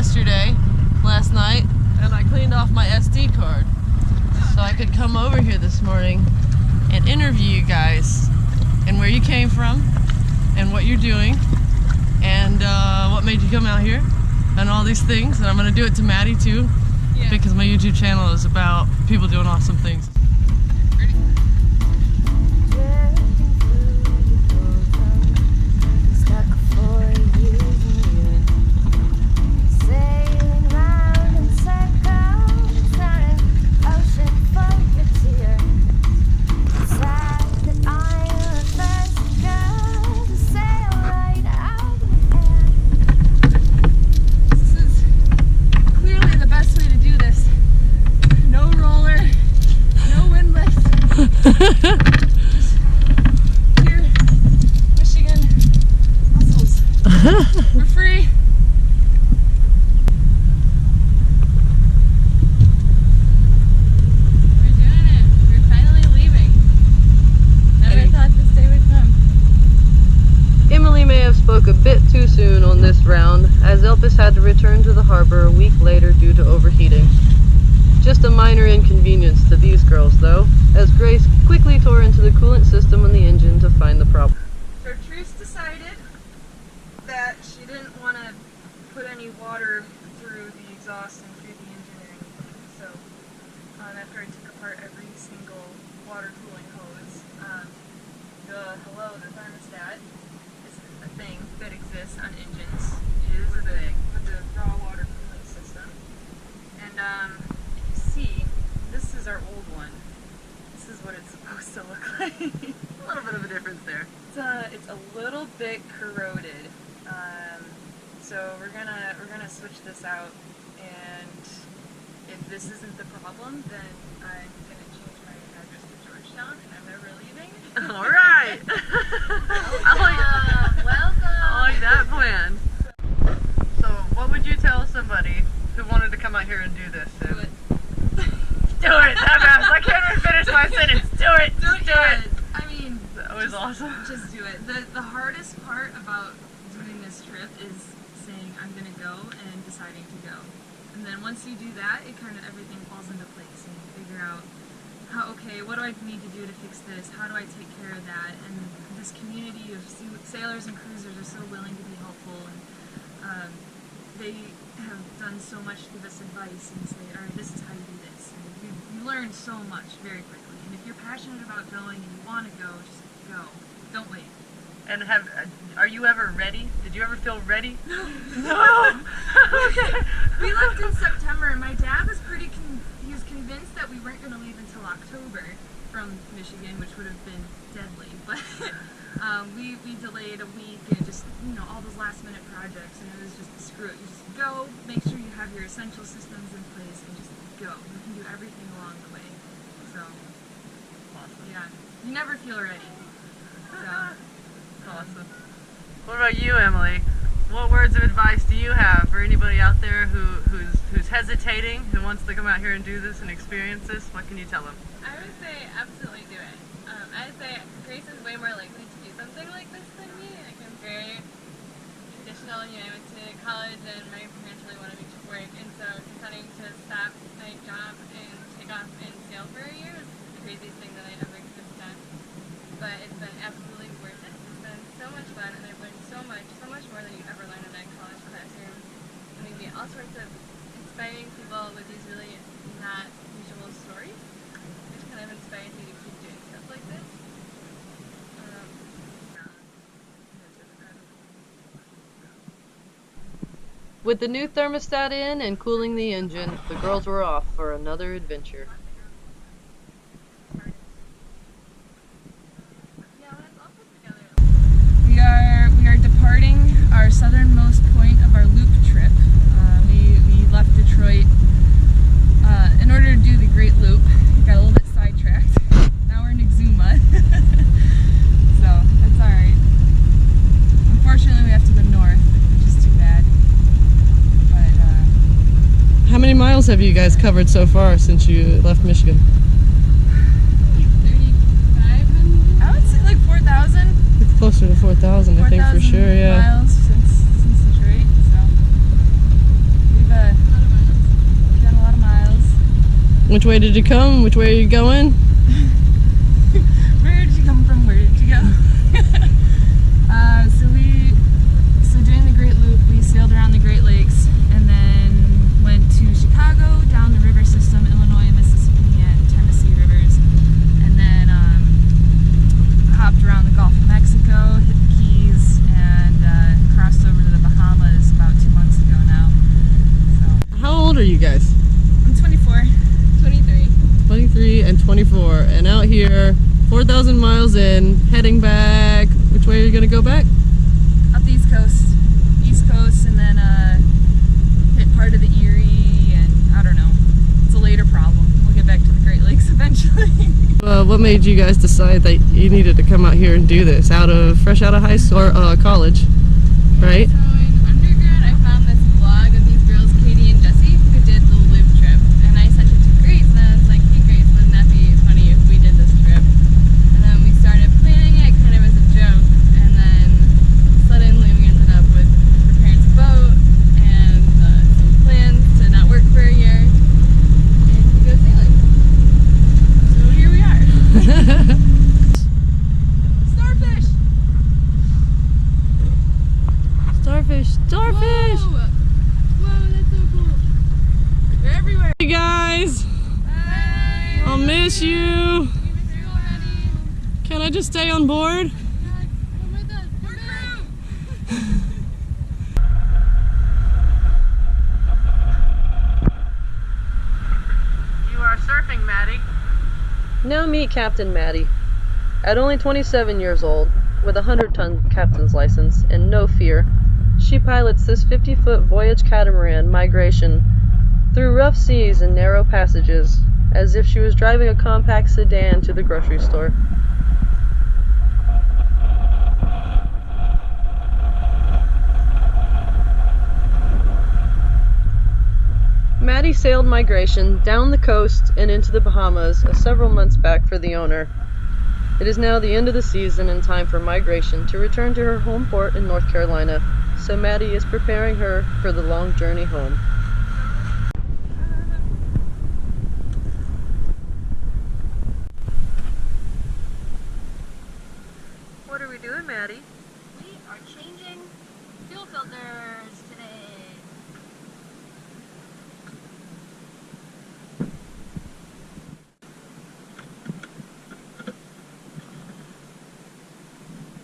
yesterday, last night, and I cleaned off my SD card so I could come over here this morning and interview you guys and where you came from and what you're doing and what made you come out here and all these things. And I'm going to do it to Maddie too, because my YouTube channel is about people doing awesome things. Here, Michigan muscles. We're free. We're doing it. We're finally leaving. Never thought this day would come. Emily may have spoke a bit too soon on this round, as Elpis had to return to the harbor a week later due to overheating. Just a minor inconvenience to these girls, though, as Grace quickly tore into the coolant system on the engine to find the problem. Chartreuse decided that she didn't want to put any water through the exhaust and through the engine or anything. So after I took apart every single water cooling hose, the thermostat is a thing that exists on engines. It is a thing with the raw water cooling system. And see, this is our old one. This is what it's supposed to look like. A little bit of a difference there. It's a little bit corroded. So we're gonna switch this out, and if this isn't the problem, then I'm gonna change my address to Georgetown, and I'm never leaving. All right. Welcome. I like that plan. So, what would you tell somebody who wanted to come out here and do this? Do it. Do it! That fast! I can't even finish my sentence. Do it! Just do it! I mean, That was awesome. Just do it. The hardest part about doing this trip is saying I'm gonna go and deciding to go. And then once you do that, it kind of everything falls into place, and you figure out okay, what do I need to do to fix this? How do I take care of that? And this community of sailors and cruisers are so willing to be helpful, and they have done so much to give us advice and say, all right, this is how you do this. And you learn so much very quickly. And if you're passionate about going and you want to go, just go. Don't wait. And are you ever ready? Did you ever feel ready? No. No. Okay. We left in September, and my dad was he was convinced that we weren't going to leave until October from Michigan, which would have been deadly. But we delayed a week, and just all those last minute projects, and it was just screw it. You just go, make sure you have your essential systems in place, and just go. You can do everything along the way. So, Awesome. yeah, you never feel ready. So. Awesome. What about you, Emily? What words of advice do you have for anybody out there who's hesitating, who wants to come out here and do this and experience this? What can you tell them? I would say absolutely do it. I would say Grace is way more likely to do something like this than me. Like, I'm very traditional. I went to college and my parents really wanted me to work, and so deciding to stop my job and take off and sail for a year was the craziest thing that I ever could have done. But it's been absolutely worth it. It's been so much fun, and I've learned so much more than you ever learn in a college classroom. And we meet all sorts of inspiring people with these really not usual stories, which kind of inspires me to keep doing stuff like this. With the new thermostat in and cooling the engine, the girls were off for another adventure. We are departing our southernmost point of our loop trip. We left Detroit in order to do the Great Loop. We got a little bit sidetracked. Now we're in Exuma. So that's alright. Unfortunately, we have to go north, which is too bad. But How many miles have you guys covered so far since you left Michigan? 3,500? I would say like 4,000. It's closer to 4,000, I think, for sure, yeah. Miles since Detroit, so Which way did you come? Which way are you going? Where did you come from? Where did you go? So during the Great Loop, we sailed around the Great Lakes and then went to Chicago, down the river system, Illinois, Mississippi, and Tennessee rivers, and then hopped around the Gulf of Mexico, hit the Keys, and crossed over to the Bahamas about 2 months ago now. So How old are you guys? I'm 24. 23. 23 and 24. And out here, 4,000 miles in, heading back. Which way are you going to go back? Up the East Coast, and then hit part of the Erie, and I don't know. It's a later problem. We'll get back to the Great Lakes eventually. What made you guys decide that you needed to come out here and do this? Fresh out of high school or college, right? So in undergrad, I found this blog of these girls, Katie and Jessie, who did the loop trip, and I sent it to Grace, and I was like, "Hey Grace, wouldn't that be funny if we did this trip?" And then we started planning it kind of as a joke, and then suddenly we ended up with her parents' boat and some plans to not work for a year and to go sailing. So here we are. Starfish! Starfish! Starfish! Whoa! Whoa, that's so cool. They're everywhere. Hey guys! Bye! I'll miss you! We miss you already. Can I just stay on board? Oh my god, come back! You are surfing, Maddie. Now meet Captain Maddie. At only 27 years old, with a 100-ton captain's license and no fear, she pilots this 50-foot voyage catamaran migration through rough seas and narrow passages, as if she was driving a compact sedan to the grocery store. Maddie sailed migration down the coast and into the Bahamas several months back for the owner. It is now the end of the season and time for migration to return to her home port in North Carolina, so Maddie is preparing her for the long journey home. What are we doing, Maddie? We are changing fuel filters today.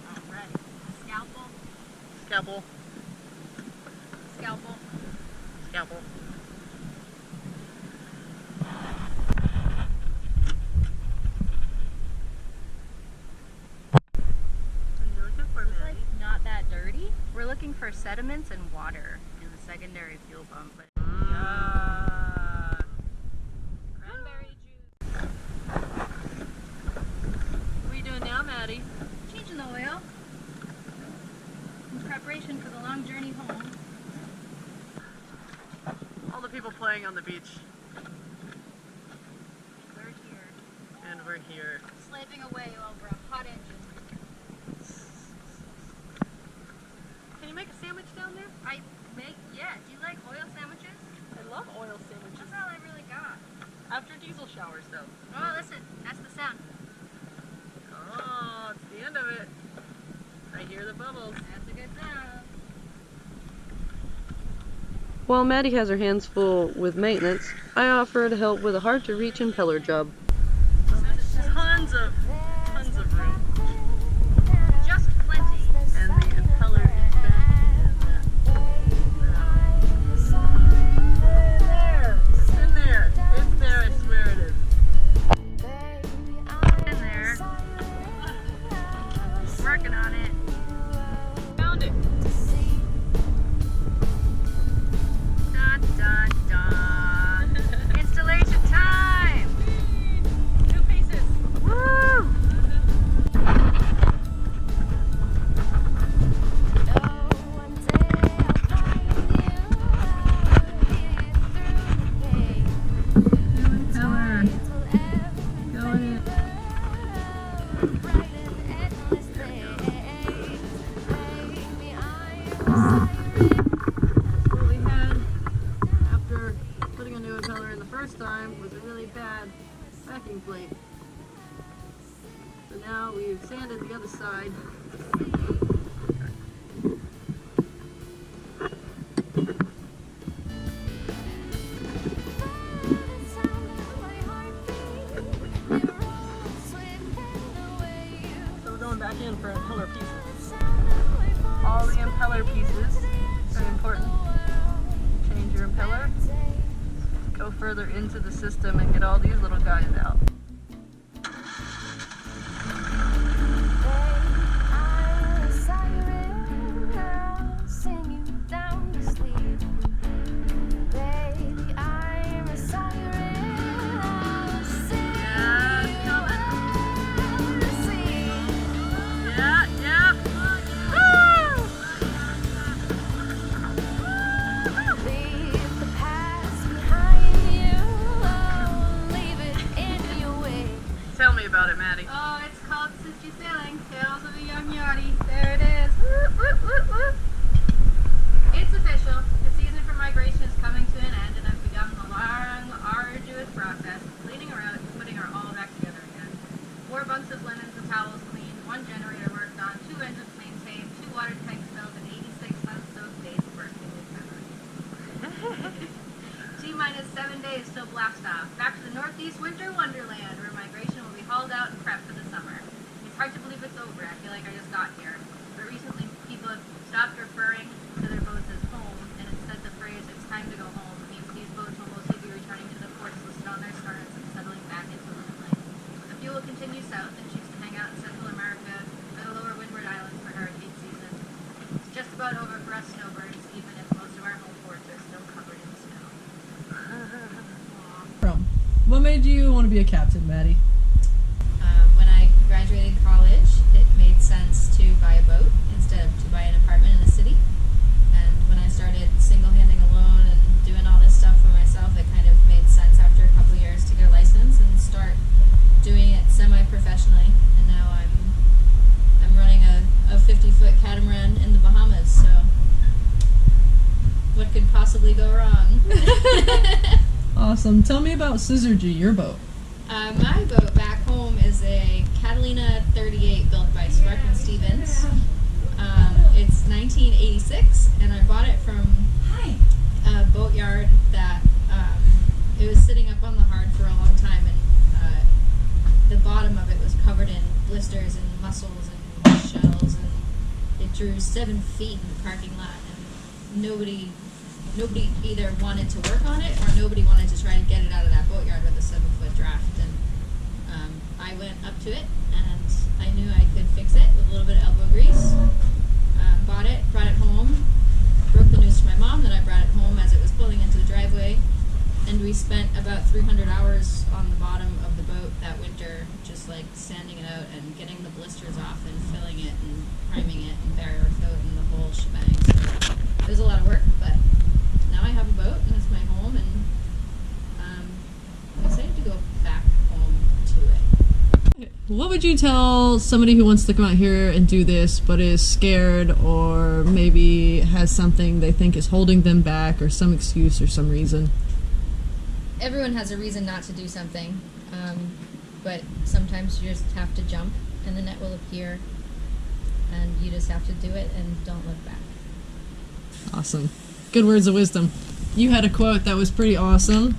Alright, scalpel, Scalpel. scalpel. Scalpel. It's like not that dirty. We're looking for sediments and water in the secondary fuel pump. But Cranberry juice. What are you doing now, Maddie? changing the oil in preparation for the long journey home. All the people playing on the beach. We're here, And we're here. slaving away over a hot engine. Can you make a sandwich down there? Yeah, do you like oil sandwiches? I love oil sandwiches. That's all I really got. After diesel showers, though. Oh, listen, that's the sound. Oh, it's the end of it. I hear the bubbles. That's a good sound. While Maddie has her hands full with maintenance, I offer to help with a hard-to-reach impeller job. Tons of room. Just plenty. And the impeller is back It's in there. It's there, I swear it is. In there. Working on it. Found it. Dun dun dun. Installation time! first time was a really bad backing plate. So now we've sanded the other side. So we're going back in for impeller pieces. All the impeller pieces, very important. Change your impeller. Go further into the system and get all these little guys out. Tell me about it, Maddie. Oh, it's called Sister Sailing, Tales of a Young Yachty. There it is. Whoop, whoop, whoop, whoop. It's official. The season for migration is coming to an end, and I've begun the long, arduous process of cleaning her out and putting her all back together again. 4 bunks of linens and towels cleaned, 1 generator worked on, 2 engines maintained, 2 water tanks filled, and 86 unsoaked days of bursting with memories. T-minus 7 days till blast off. Back to the Northeast winter wonderland, where migration will be hauled out and prepped for the summer. It's hard to believe it's over. I feel like I just got here. But recently, people have stopped referring to their boats as home, and instead the phrase, "it's time to go home," means these boats will mostly be returning to the ports listed on their starts and settling back into inland life. A few will continue south and choose to hang out in Central America or the lower Windward Islands for hurricane season. It's just about over for us snowbirds, even if most of our home ports are still covered in snow. What made you want to be a captain, Maddie? When I graduated college, it made sense to buy a boat instead of to buy an apartment in the city. And when I started single-handing alone and doing all this stuff for myself, it kind of made sense after a couple years to get a license and start doing it semi-professionally. And now I'm running a 50-foot catamaran in the Bahamas, so what could possibly go wrong? Awesome. Tell me about Syzygy, your boat. My boat back home is a Catalina 38 built by Sparkman Stevens. It's 1986, and I bought it from a boatyard that it was sitting up on the hard for a long time, and the bottom of it was covered in blisters and mussels and shells, and it drew 7 feet in the parking lot, and nobody either wanted to work on it or nobody wanted to try to get it out of that boatyard with a 7-foot draft. And I went up to it and I knew I could fix it with a little bit of elbow grease. Bought it, brought it home, broke the news to my mom that I brought it home as it was pulling into the driveway, and we spent about 300 hours on the bottom of the boat that winter, just like sanding it out and getting the blisters off and filling it and priming it and barrier coat and the whole shebang. So it was a lot of work, but now I have a boat and it's my home, and I'm excited to go back home to it. What would you tell somebody who wants to come out here and do this but is scared or maybe has something they think is holding them back or some excuse or some reason? Everyone has a reason not to do something, but sometimes you just have to jump and the net will appear and you just have to do it and don't look back. Awesome. Good words of wisdom. You had a quote that was pretty awesome.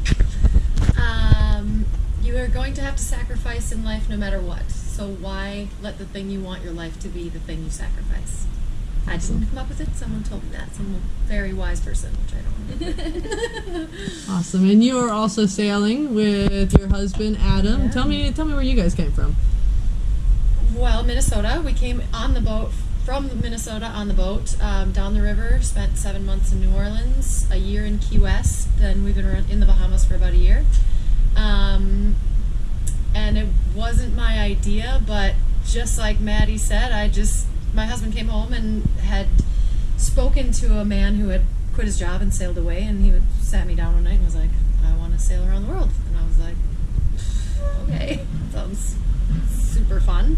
You are going to have to sacrifice in life no matter what. So why let the thing you want your life to be the thing you sacrifice? I didn't come up with it. Someone told me that. Some very wise person, which I don't remember. Awesome. And you are also sailing with your husband, Adam. Yeah. Tell me where you guys came from. Well, Minnesota. We came on the boat from Minnesota on the boat down the river. Spent 7 months in New Orleans, a year in Key West. Then we've been in the Bahamas for about a year. And it wasn't my idea, but just like Maddie said, my husband came home and had spoken to a man who had quit his job and sailed away, and he sat me down one night and was like, "I want to sail around the world." And I was like, "Okay, sounds super fun."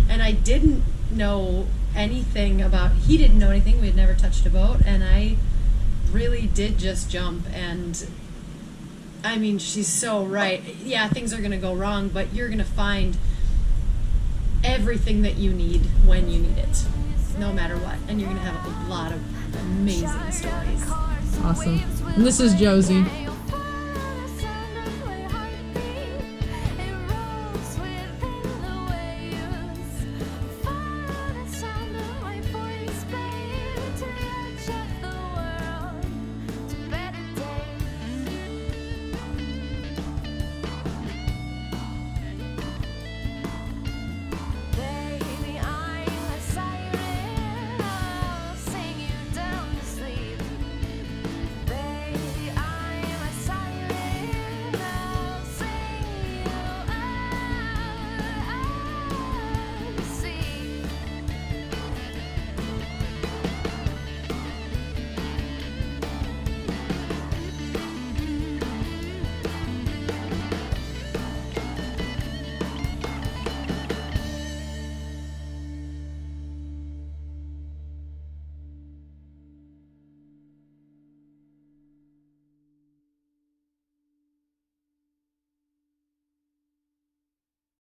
And I didn't know anything about, he didn't know anything, we had never touched a boat, and I really did just jump, and I mean, she's so right. Yeah, things are going to go wrong, but you're going to find everything that you need when you need it, no matter what. And you're going to have a lot of amazing stories. Awesome. And this is Josie.